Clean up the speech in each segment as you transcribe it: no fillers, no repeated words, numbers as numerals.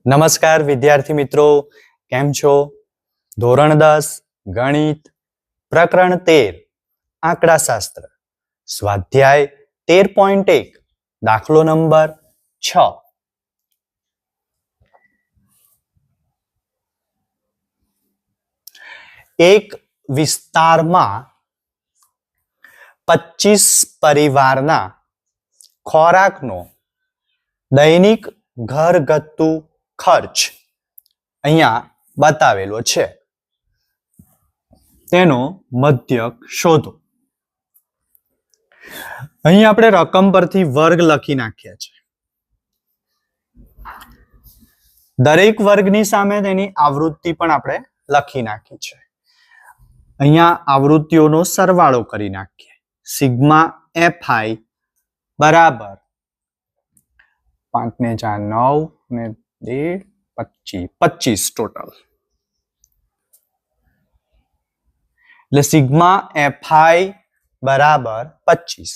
નમસ્કાર વિદ્યાર્થી મિત્રો, કેમ છો? ધોરણ 10 ગણિત પ્રકરણ 13 આંકડાશાસ્ત્ર સ્વાધ્યાય 13.1 દાખલો નંબર 6. એક વિસ્તારમાં 25 પરિવારના ખોરાકનો દૈનિક ઘરગથ્થુ ખર્ચ અહીંયા બતાવેલો છે. તેનો મધ્યક શોધો. અહીં આપણે રકમ પરથી વર્ગ લખી નાખ્યા છે. દરેક વર્ગની સામે તેની આવૃત્તિ પણ આપણે લખી નાખી છે. અહીંયા આવૃત્તિઓનો સરવાળો કરી નાખીએ. સિગ્મા એફઆઈ બરાબર 5 ને 4 9 ને 2 25 ટોટલ. એટલે સિગ્મા એફઆઈ બરાબર 25.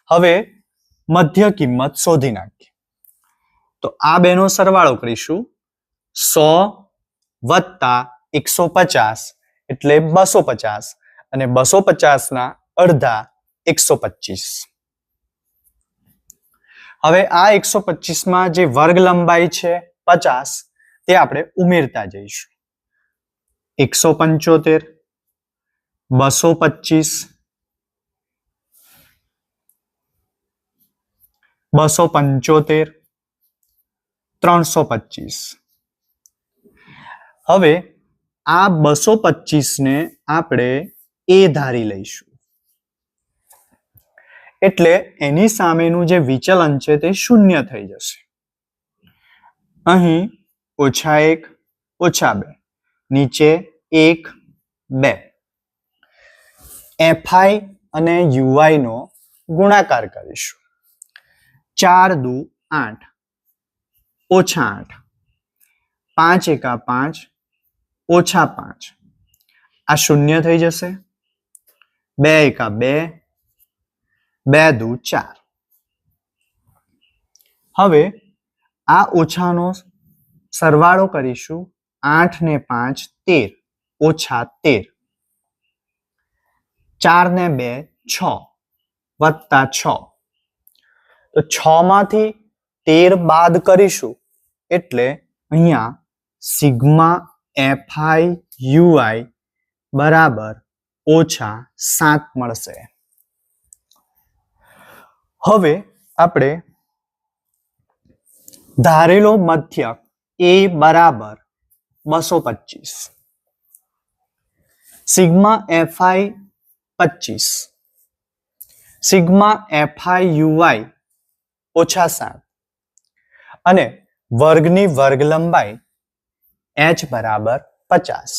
હવે મધ્ય કિંમત શોધી નાખીએ. તો આ બેનો સરવાળો કરીશું. 100 વત્તા 150 એટલે 250 અને 250 ના અડધા 125. હવે આ 125 માં જે વર્ગ લંબાઈ છે 50 તે આપણે ઉમેરતા જઈશું. 175 225 275 325. હવે આ 225 ને આપણે એ ધારી લઈશું. એટલે એની સામેનું જે વિચલન છે તે શૂન્ય થઈ જશે. અહીં -1 -2 નીચે 1 2. એફઆઈ અને યુઆઈ નો ગુણાકાર કરીશું. 4 દુ 8 -8 5 એકા 5 -5. આ શૂન્ય થઈ જશે. 2 એકા 2 2 દુ 4. હવે આ ઓછાનો સરવાળો કરીશું. 8 ને 5 13 -13. 4 ને 2 6 વત્તા 6. તો 6 માંથી 13 બાદ કરીશું એટલે અહીંયા સિગ્મા એફઆઈ યુઆઈ બરાબર -7 મળશે. હવે આપણે ધારેલો મધ્યક એ બરાબર 225. Sigma FI 25, sigma FI UI -7 અને વર્ગની વર્ગ લંબાઈ h બરાબર 50.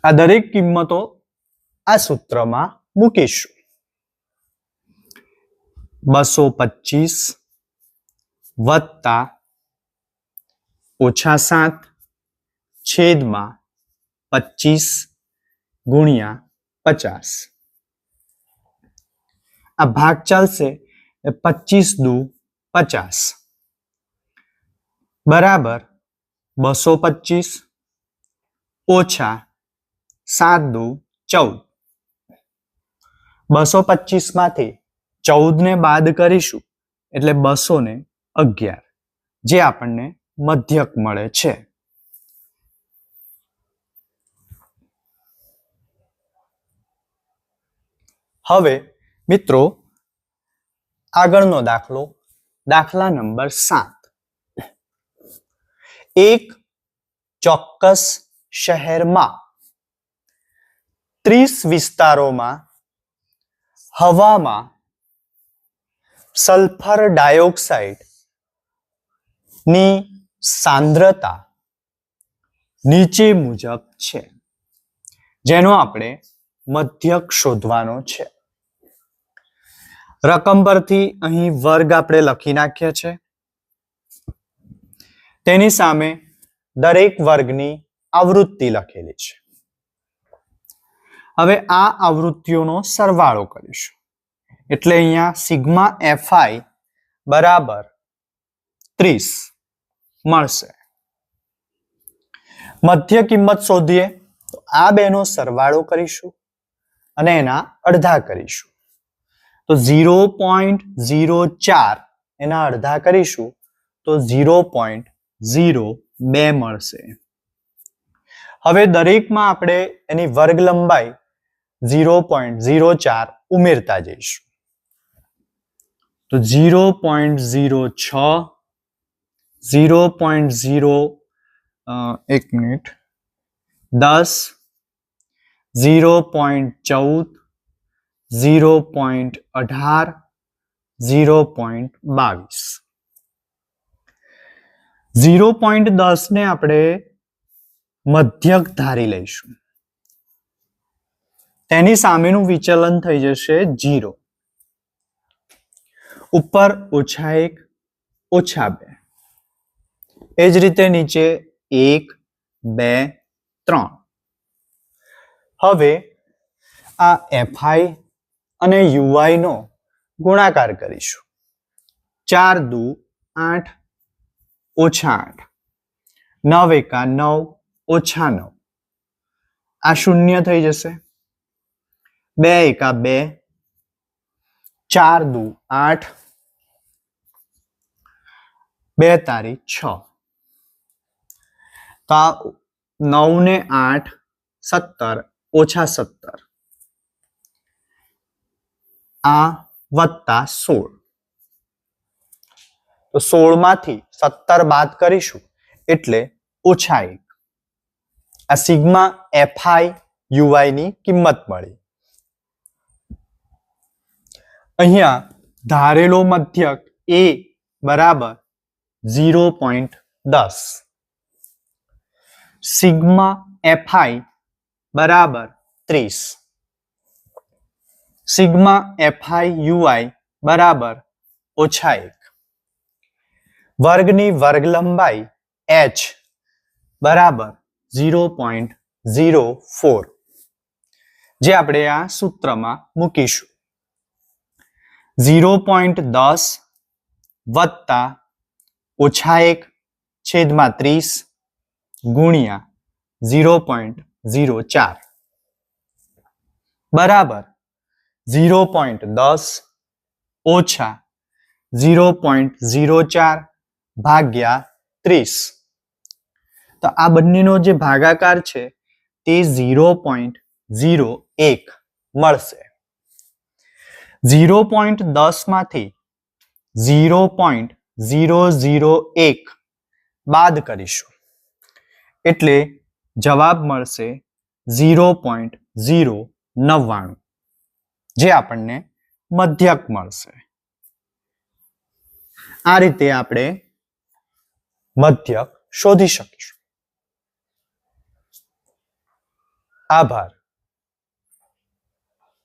આ દરેક કિંમતો આ સૂત્રમાં મૂકીશું. 225 વત્તા -7 છેદમાં 25 ગુણ્યા 50. આ ભાગ ચાલશે. 25 દુ 50 બરાબર 225 ઓછા 7 દુ 14. 225 માંથી 14 ને બાદ કરીશું એટલે 211 જે આપણને મધ્યક મળે છે. હવે મિત્રો આગળનો દાખલો, દાખલા નંબર 7. એક ચોક્કસ શહેરમાં 30 વિસ્તારોમાં હવામાં સલ્ફર ડાયોક્સાઇડ ની સાંદ્રતા નીચે મુજબ છે, જેનો આપણે મધ્યક શોધવાનો છે. રકમ પરથી અહીં વર્ગ આપણે લખી નાખ્યા છે. તેની સામે દરેક વર્ગની આવૃત્તિ લખેલી છે. હવે આ આવૃત્તિઓનો સરવાળો કરીશું. એટલે અહીંયા સિગ્મા એફઆઈ બરાબર 30 મળશે. મધ્ય કિંમત શોધીએ તો આ બેનો સરવાળો કરીશું અને એના અડધા કરીશું. તો 0.04 એના અડધા કરીશું તો 0.02 મળશે. હવે દરેકમાં આપણે એની વર્ગ લંબાઈ 0.04 ઉમેરતા જઈશું. તો 0.06, 0.0 એક મિનિટ 10, 0.14, 0.18, 0.22. 0.10 ને આપણે મધ્યક ધારી લઈશું. તેની સામેનું વિચલન થઈ જશે 0. ઉપર -1 -2. એ જ રીતે નીચે 1, 2, 3. હવે આ FI અને UI નો ગુણાકાર કરીશું. 4 દુ 8 -8, 9 એકા 9 -9. આ શૂન્ય થઈ જશે. 2 એકા 2, 4 દુ 8, 2 તારી 6. તો 9 ને 8 17 -17. આ વત્તા 16. તો 16 માંથી 17 બાદ કરીશું એટલે -1. આ સિગ્મા FI UI ની કિંમત મળી. અહીંયા ધારેલો મધ્યક A બરાબર 0.10. સિગ્મા FI બરાબર 30. સિગ્મા FI UI બરાબર -1. વર્ગની વર્ગ લંબાઈ H બરાબર 0.04, જે આપણે આ સૂત્રમાં મૂકીશું. 0.10 વત્તા -1 છેદમાં 30 ગુણ્યા 0.04 બરાબર 0.10 ઓછા 0.04 ભાગ્યા 30. તો આ બંનેનો જે ભાગાકાર છે તે 0.01 મળશે. 0.10 માંથી 0.001 બાદ કરીશું એટલે જવાબ મળશે 0.099, જે આપણને મધ્યક મળશે. આ રીતે આપણે મધ્યક શોધી શકીશું. આભાર.